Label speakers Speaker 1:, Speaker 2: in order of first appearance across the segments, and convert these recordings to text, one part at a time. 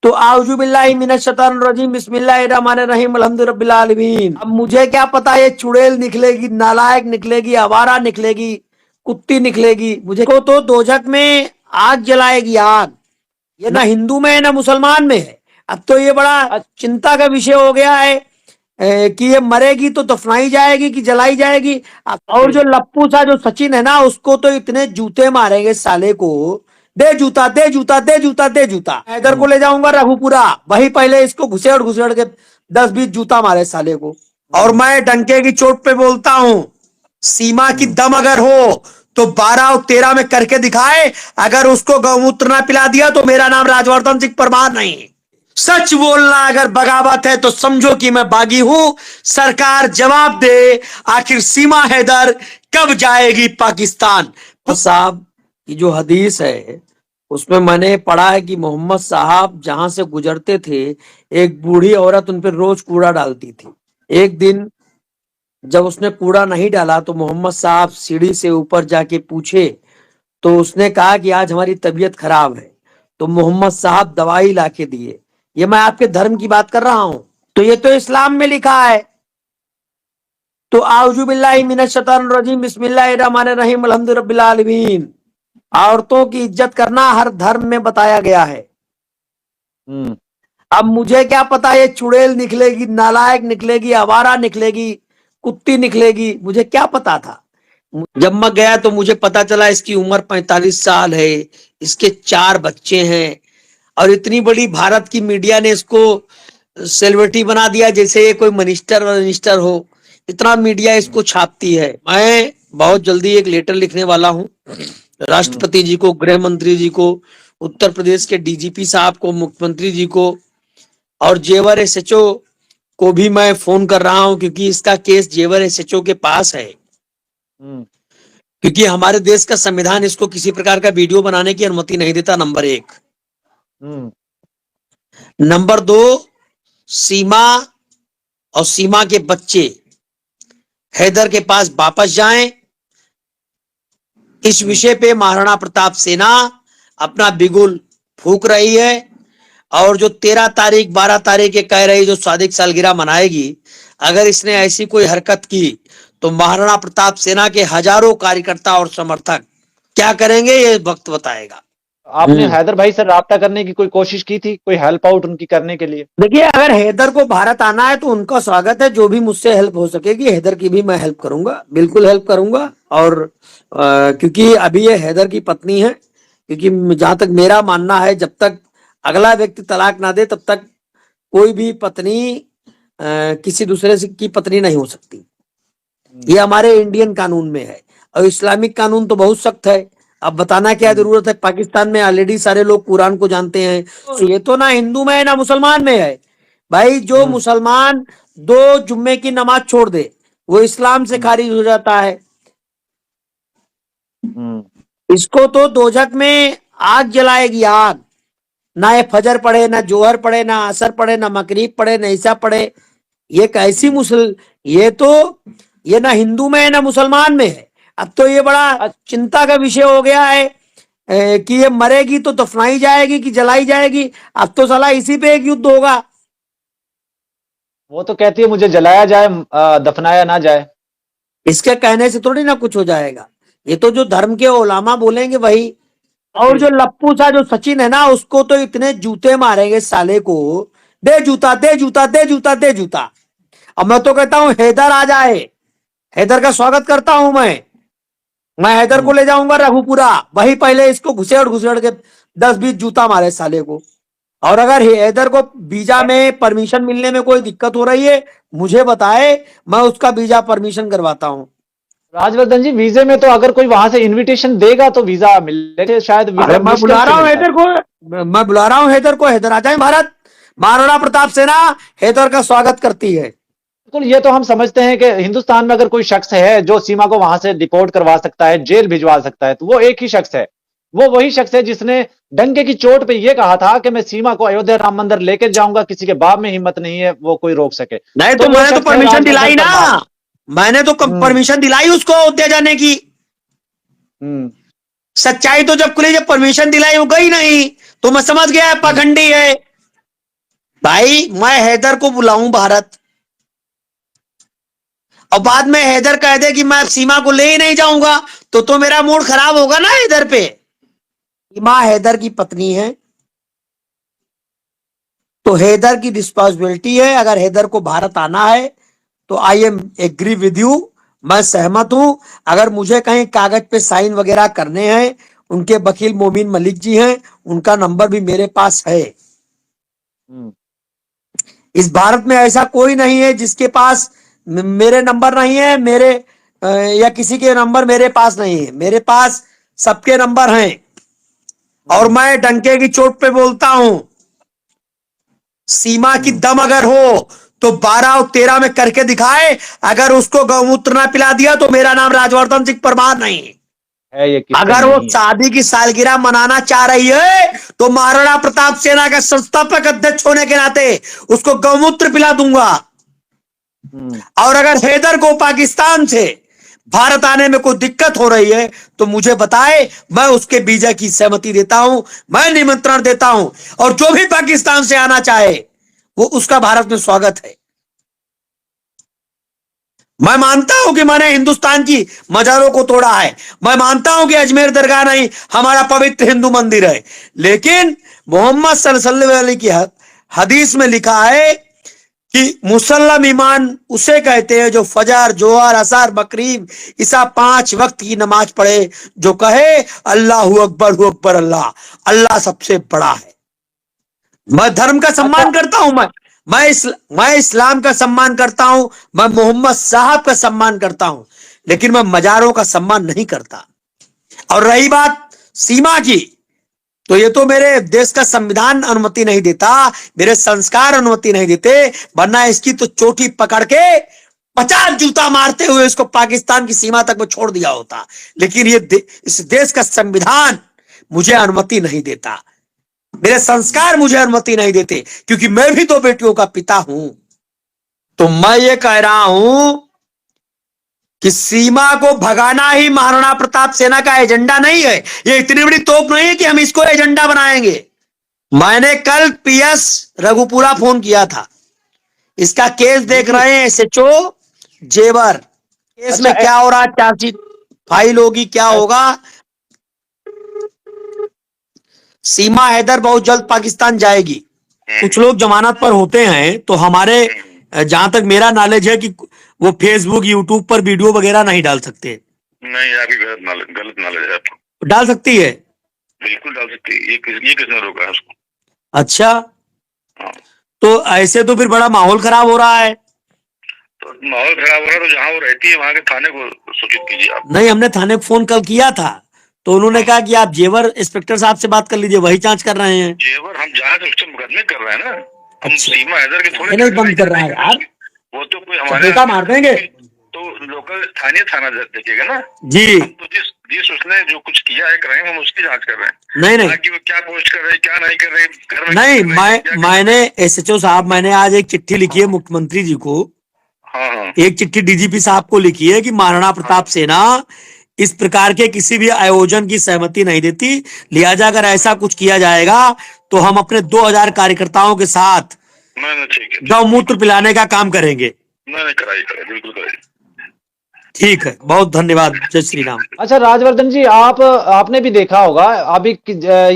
Speaker 1: तो आऊज़ु बिल्लाहि मिनश शैतानिर रजीम बिस्मिल्लाहिर रहमानिर रहीम अल्हम्दुलिल्लाहि रब्बिल आलमीन। अब मुझे क्या पता ये चुड़ैल निकलेगी, नालायक निकलेगी, आवारा निकलेगी, कुत्ती निकलेगी, मुझे को तो दोजक में आग जलाएगी आग। ये ना हिंदू में है ना मुसलमान में है। अब तो ये बड़ा चिंता का विषय हो गया है कि ये मरेगी तो दफनाई जाएगी कि जलाई जाएगी। और जो लप्पू सा जो सचिन है ना, उसको तो इतने जूते मारेंगे साले को। दे जूता दे जूता दे जूता दे जूता। हैदर को ले जाऊंगा रघुपुरा, वही पहले इसको घुसेड़ घुसेड़ के 10-20 जूता मारे साले को। और मैं डंके की चोट पे बोलता हूं, सीमा की दम अगर हो तो 12 और 13 में करके दिखाए। अगर उसको गौमूत्र ना पिला दिया तो मेरा नाम राजवर्धन सिंह परमार नहीं। सच बोलना अगर बगावत है तो समझो कि मैं बागी हूं। सरकार जवाब दे, आखिर सीमा हैदर कब जाएगी पाकिस्तान। साहब की जो हदीस है उसमें मैंने पढ़ा है कि मोहम्मद साहब जहां से गुजरते थे, एक बूढ़ी औरत उन पर रोज कूड़ा डालती थी। एक दिन जब उसने कूड़ा नहीं डाला तो मोहम्मद साहब सीढ़ी से ऊपर जाके पूछे, तो उसने कहा कि आज हमारी तबीयत खराब है। तो मोहम्मद साहब दवाई लाके दिए। ये मैं आपके धर्म की बात कर रहा हूं, तो ये तो इस्लाम में लिखा है। तो आऊज़ु बिल्लाहि मिनश शैतानिर रजीम बिस्मिल्लाहिर रहमानिर रहीम अल्हम्दुलिल्लाहि रब्बिल आलमीन। औरतों की इज्जत करना हर धर्म में बताया गया है। अब मुझे क्या पता ये चुड़ैल निकलेगी, नालायक निकलेगी, आवारा निकलेगी, कुत्ती निकलेगी, मुझे क्या पता था। जब मैं गया तो मुझे पता चला इसकी उम्र 45 साल है, इसके 4 बच्चे हैं, और इतनी बड़ी भारत की मीडिया ने इसको सेलिब्रिटी बना दिया जैसे ये कोई मिनिस्टर हो। इतना मीडिया इसको छापती है। मैं बहुत जल्दी एक लेटर लिखने वाला हूं राष्ट्रपति जी को, गृह मंत्री जी को, उत्तर प्रदेश के डीजीपी साहब को, मुख्यमंत्री जी को, और जेवर एसएचओ को भी मैं फोन कर रहा हूं, क्योंकि इसका केस जेवर एसएचओ के पास है। क्योंकि हमारे देश का संविधान इसको किसी प्रकार का वीडियो बनाने की अनुमति नहीं देता, नंबर 1। नंबर 2, सीमा और सीमा के बच्चे हैदर के पास वापस जाएं। इस विषय पे महाराणा प्रताप सेना अपना बिगुल फूंक रही है। और जो 13 तारीख 12 तारीख ये कह रही, जो सादिक सालगिरह मनाएगी, अगर इसने ऐसी कोई हरकत की तो महाराणा प्रताप सेना के हजारों कार्यकर्ता और समर्थक क्या करेंगे ये वक्त बताएगा।
Speaker 2: आपने हैदर भाई से राब्ता करने की कोई कोशिश की थी, कोई हेल्प आउट उनकी करने के लिए?
Speaker 1: देखिए, अगर हैदर को भारत आना है तो उनका स्वागत है। जो भी मुझसे हेल्प हो सकेगी, हैदर की भी मैं हेल्प करूंगा, बिल्कुल हेल्प करूंगा। और क्योंकि अभी ये हैदर की पत्नी है, क्योंकि जहां तक मेरा मानना है, जब तक अगला व्यक्ति तलाक ना दे तब तक कोई भी पत्नी किसी दूसरे की पत्नी नहीं हो सकती। ये हमारे इंडियन कानून में है, और इस्लामिक कानून तो बहुत सख्त है। अब बताना क्या जरूरत है, पाकिस्तान में ऑलरेडी सारे लोग कुरान को जानते हैं। तो ये तो ना हिंदू में है ना मुसलमान में है। भाई, जो मुसलमान 2 जुम्मे की नमाज छोड़ दे वो इस्लाम से खारिज हो जाता है। इसको तो दोजक में आग जलाएगी आग। ना ये फजर पढ़े, ना जोहर पढ़े, ना असर पढ़े, ना मगरिब पढ़े, ना ईसा पढ़े। ये कैसी ये ना हिंदू में है ना मुसलमान में है। अब तो ये बड़ा चिंता का विषय हो गया है कि ये मरेगी तो दफनाई जाएगी कि जलाई जाएगी। अब तो साला इसी पे एक युद्ध होगा।
Speaker 2: वो तो कहती है मुझे जलाया जाए, दफनाया ना जाए।
Speaker 1: इसके कहने से थोड़ी ना कुछ हो जाएगा। ये तो जो धर्म के उलामा बोलेंगे वही। और जो लप्पू सा जो सचिन है ना, उसको तो इतने जूते मारेंगे साले को। दे जूता दे जूता दे जूता दे जूता। अब मैं तो कहता हूं हैदर आ जाए, हैदर का स्वागत करता हूं मैं हैदर को ले जाऊंगा रघुपुरा, वही पहले इसको घुसेड़ घुसेड़ के 10-20 जूता मारे साले को। और अगर हैदर को वीजा में परमिशन मिलने में कोई दिक्कत हो रही है, मुझे बताए, मैं उसका वीजा परमिशन करवाता हूं।
Speaker 2: राजवर्धन जी, वीजे में तो अगर कोई वहां से इनविटेशन देगा तो वीजा मिलेगा शायद।
Speaker 1: मैं बुला रहा हूं हैदर को, मैं बुला रहा हूं हैदर को। हैदर आ जाए भारत। महाराणा प्रताप सेना हैदर का स्वागत करती है।
Speaker 2: बिल्कुल, ये तो हम समझते हैं कि हिंदुस्तान में अगर कोई शख्स है जो सीमा को वहां से डिपोर्ट करवा सकता है, जेल भिजवा सकता है, तो वो एक ही शख्स है। वो वही शख्स है जिसने डंके की चोट पे ये कहा था कि मैं सीमा को अयोध्या राम मंदिर लेकर जाऊंगा, किसी के बाप में हिम्मत नहीं है वो कोई रोक सके।
Speaker 1: नहीं तो मैंने तो परमिशन दिलाई ना, मैंने तो परमिशन दिलाई उसको अयोध्या जाने की। सच्चाई तो जब खुली, जब परमिशन दिलाई वो गई नहीं, तो मैं समझ गया पाखंडी है। भाई मैं हैदर को बुलाऊं भारत और बाद में हैदर कह दे कि मैं सीमा को ले ही नहीं जाऊंगा, तो मेरा मूड खराब होगा ना हैदर पे। सीमा हैदर की पत्नी है, तो हैदर की रिस्पॉन्सिबिलिटी है। अगर हैदर को भारत आना है तो I am agree with you, मैं सहमत हूं। अगर मुझे कहीं कागज पे साइन वगैरह करने हैं, उनके वकील मोमिन मलिक जी हैं, उनका नंबर भी मेरे पास है। इस भारत में ऐसा कोई नहीं है जिसके पास मेरे नंबर नहीं है, मेरे या किसी के नंबर मेरे पास नहीं है। मेरे पास सबके नंबर हैं और मैं डंके की चोट पे बोलता हूं, सीमा की दम अगर हो तो 12 और 13 में करके दिखाए। अगर उसको गौमूत्र ना पिला दिया तो मेरा नाम राजवर्धन सिंह परमार नहीं
Speaker 2: है। ये
Speaker 1: अगर वो शादी की सालगिरह मनाना चाह रही है तो महाराणा प्रताप सेना का संस्थापक अध्यक्ष होने के नाते उसको गौमूत्र पिला दूंगा। और अगर हैदर को पाकिस्तान से भारत आने में कोई दिक्कत हो रही है तो मुझे बताए, मैं उसके वीजा की सहमति देता हूं, मैं निमंत्रण देता हूं। और जो भी पाकिस्तान से आना चाहे वो उसका भारत में स्वागत है। मैं मानता हूं कि मैंने हिंदुस्तान की मजारों को तोड़ा है, मैं मानता हूं कि अजमेर दरगाह नहीं हमारा पवित्र हिंदू मंदिर है, लेकिन मोहम्मद सल्लल्लाहु अलैहि की हदीस में लिखा है कि मुसल्लम ईमान उसे कहते हैं जो फजर, जोहर, असर, मगरिब, ईसा 5 वक्त की नमाज पढ़े, जो कहे अल्लाहू अकबर अल्लाह, अल्लाह सबसे बड़ा है। मैं धर्म का सम्मान करता हूं, मैं इस्लाम का सम्मान करता हूं, मैं मोहम्मद साहब का सम्मान करता हूं, लेकिन मैं मजारों का सम्मान नहीं करता। और रही बात सीमा की, तो ये तो मेरे देश का संविधान अनुमति नहीं देता, मेरे संस्कार अनुमति नहीं देते, वरना इसकी तो चोटी पकड़ के 50 जूता मारते हुए इसको पाकिस्तान की सीमा तक में छोड़ दिया होता। लेकिन इस देश का संविधान मुझे अनुमति नहीं देता, मेरे संस्कार मुझे अनुमति नहीं देते, क्योंकि मैं भी 2 बेटियों का पिता हूं। तो मैं ये कह रहा हूं कि सीमा को भगाना ही महाराणा प्रताप सेना का एजेंडा नहीं है। ये इतनी बड़ी तोप नहीं है कि हम इसको एजेंडा बनाएंगे। मैंने कल पीएस रघुपुरा फोन किया था, इसका केस देख रहे हैं एसएचओ जेवर। केस में क्या हो रहा, चार्जशीट फाइल होगी, क्या होगा। सीमा हैदर बहुत जल्द पाकिस्तान जाएगी। कुछ लोग जमानत पर होते हैं, तो हमारे जहां तक मेरा नॉलेज है कि वो फेसबुक यूट्यूब पर वीडियो वगैरह नहीं डाल सकते।
Speaker 3: नहीं, आपकी गलत नॉलेज है। आपको
Speaker 1: डाल सकती है,
Speaker 3: बिल्कुल डाल सकती है। ये किसने रोका है उसको?
Speaker 1: अच्छा,
Speaker 3: हाँ।
Speaker 1: तो ऐसे तो फिर बड़ा माहौल खराब हो रहा है।
Speaker 3: तो माहौल खराब हो रहा है तो जहाँ वो रहती है वहाँ के थाने को सूचित कीजिए आप।
Speaker 1: नहीं, हमने थाने को फोन कल किया था, तो उन्होंने कहा कि आप जेवर इंस्पेक्टर साहब से बात कर लीजिए, वही जांच कर रहे हैं।
Speaker 3: जेवर हम जांच उसके मुकदमे कर रहे हैं ना, हम
Speaker 1: अच्छा।
Speaker 3: सीमा हैदर के थोड़े
Speaker 1: नहीं बंद कर रहा है यार,
Speaker 3: वो तो कोई हमारे
Speaker 1: बेटा मार देंगे
Speaker 3: तो लोकल स्थानीय थाना देखिएगा ना
Speaker 1: जी।
Speaker 3: तो जिस उसने जो कुछ किया है क्राइम, हम उसकी जांच कर रहे हैं।
Speaker 1: नहीं
Speaker 3: कि वो क्या पोस्ट कर रहे, क्या नहीं कर रहे, घर में
Speaker 1: नहीं, मैंने एसएचओ साहब, मैंने आज एक चिट्ठी लिखी है मुख्यमंत्री जी को,
Speaker 3: हाँ,
Speaker 1: एक चिट्ठी डीजीपी साहब को लिखी है कि महाराणा प्रताप सेना इस प्रकार के किसी भी आयोजन की सहमति नहीं देती, लिहाजा अगर ऐसा कुछ किया जाएगा तो हम अपने 2000 कार्यकर्ताओं के साथ गौमूत्र पिलाने का काम करेंगे।
Speaker 3: कराइए, बिल्कुल कराइए।
Speaker 1: ठीक है, बहुत धन्यवाद, जय श्री राम।
Speaker 2: अच्छा राजवर्धन जी, आपने भी देखा होगा अभी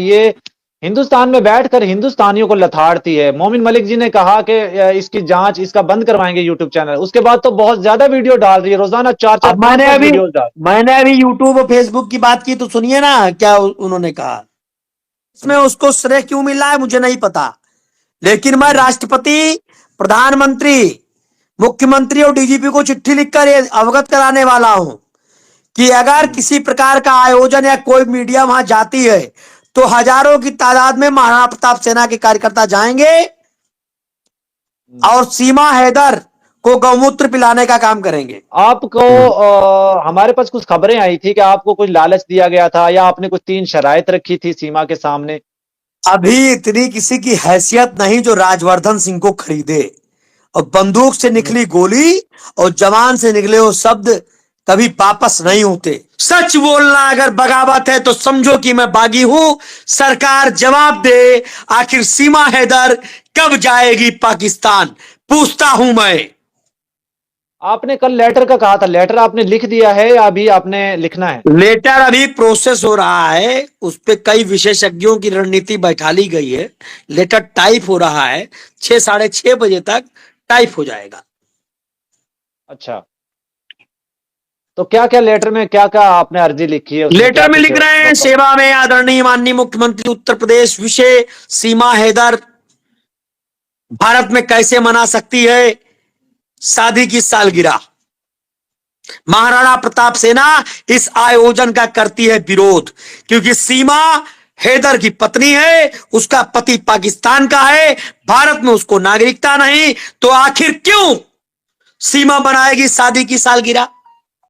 Speaker 2: ये हिंदुस्तान में बैठकर हिंदुस्तानियों को लथाड़ती है। मोमिन मलिक जी ने कहा कि इसकी जांच, इसका बंद करवाएंगे यूट्यूब चैनल, उसके बाद तो बहुत ज्यादा वीडियो डाल रही है, रोजाना 4-4
Speaker 1: मैंने अभी यूट्यूब और फेसबुक की बात की, तो सुनिए ना क्या उन्होंने कहा। इसमें उसको श्रेय क्यों मिल रहा है मुझे नहीं पता, लेकिन मैं राष्ट्रपति, प्रधानमंत्री, मुख्यमंत्री और डीजीपी को चिट्ठी लिखकर अवगत कराने वाला हूं कि अगर किसी प्रकार का आयोजन या कोई मीडिया वहां जाती है तो हजारों की तादाद में महाराणा प्रताप सेना के कार्यकर्ता जाएंगे और सीमा हैदर को गौमूत्र पिलाने का काम करेंगे।
Speaker 2: आपको हमारे पास कुछ खबरें आई थी कि आपको कुछ लालच दिया गया था, या आपने कुछ 3 शराइत रखी थी सीमा के सामने।
Speaker 1: अभी इतनी किसी की हैसियत नहीं जो राजवर्धन सिंह को खरीदे। और बंदूक से निकली गोली और जवान से निकले वो शब्द कभी वापस नहीं होते। सच बोलना अगर बगावत है तो समझो कि मैं बागी हूं। सरकार जवाब दे, आखिर सीमा हैदर कब जाएगी पाकिस्तान, पूछता हूं मैं।
Speaker 2: आपने कल लेटर का कहा था, लेटर आपने लिख दिया है या अभी आपने लिखना है?
Speaker 1: लेटर अभी प्रोसेस हो रहा है, उस पे कई विशेषज्ञों की रणनीति बैठा ली गई है। लेटर टाइप हो रहा है, 6 साढ़े 6 बजे तक टाइप हो जाएगा।
Speaker 2: अच्छा, तो क्या क्या लेटर में क्या क्या आपने अर्जी लिखी है? उसमें क्या
Speaker 1: लेटर में
Speaker 2: कुछ
Speaker 1: लिख रहे हैं,
Speaker 2: डॉक्टर?
Speaker 1: सेवा में आदरणीय माननीय मुख्यमंत्री उत्तर प्रदेश, विषय सीमा हैदर भारत में कैसे मना सकती है शादी की सालगिरह। महाराणा प्रताप सेना इस आयोजन का करती है विरोध, क्योंकि सीमा हैदर की पत्नी है, उसका पति पाकिस्तान का है, भारत में उसको नागरिकता नहीं, तो आखिर क्यों सीमा बनाएगी शादी की सालगिरह।